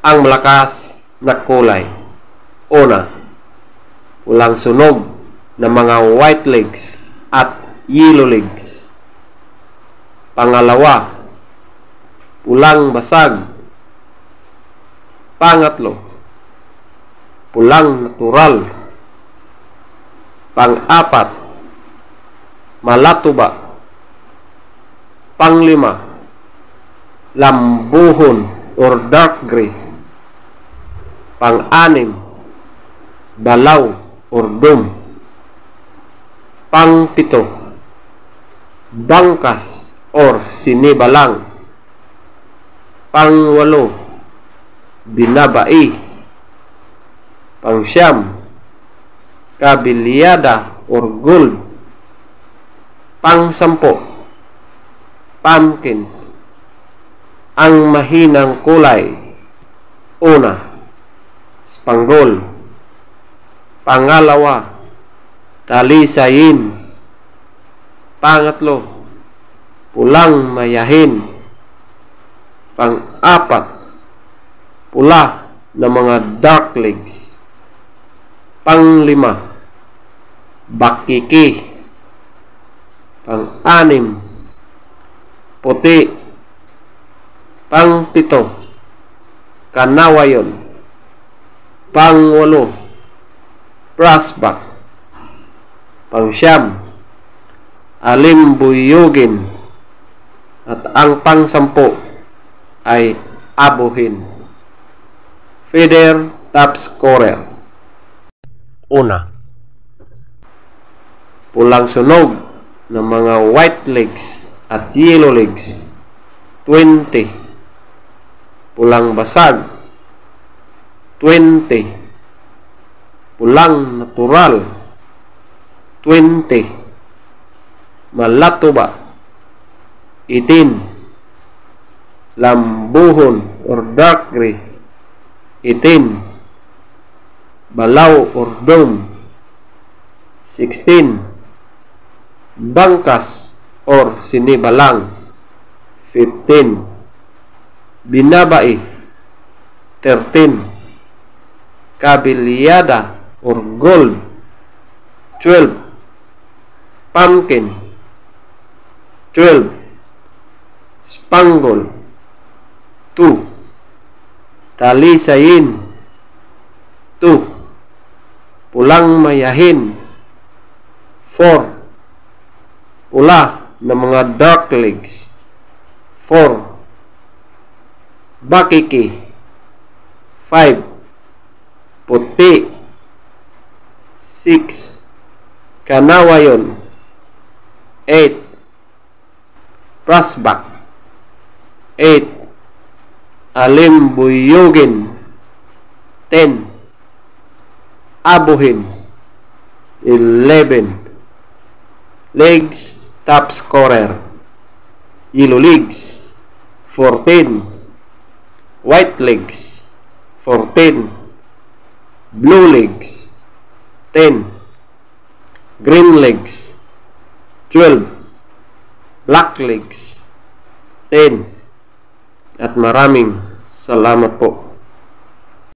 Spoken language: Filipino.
ang malakas na kulay. Una, walang sunog na mga white legs at yellow legs. Pangalawa, pulang basag. Pangatlo, pulang natural. Pang-apat, malatuba. Panglima, lambuhon or dark gray. Pang-anim, balaw or dome. Pang-pito, bangkas or sinibalang. Pang-walo, binabai. Pang-siyam, kabilyada or gold. Pang-sampo, pumpkin. Ang mahinang kulay. Una, spanggol. Pangalawa, talisayin. Pangatlo, pulang mayahin. Pang-apat, pula na mga dark legs. Panglima, bakiki. Pang-anim, puti. Pang-pito, kanawayon. Pang-walo, brassback. Pang-siyam, alimbuyugin. At ang pang-sampo ay abuhin. Feather top scorer. Una, pulang sunog ng mga white legs at yellow legs, 20. Pulang basag, 20. Pulang natural, 20. Malatuba, 18. Lambuhon or dark gray, 18. Balaw or dome, 16. Bangkas or sinibalang, 15. Binabai, 13. Kabilyada or gold, 12. Pumpkin, 12. Spangle, 2. Talisayin, 2. Pulang mayahin, 4. Pula na mga dark legs, 4. Bakiki, 5. Puti, 6. Kanawayon, 8. Brassback, 8. Alimbuyugin, 10. Abuhin, 11. Legs top scorer, yellow legs, 14. White legs, 14. Blue legs, 10. Green legs, 12. Black legs, 10. At maraming salamat po.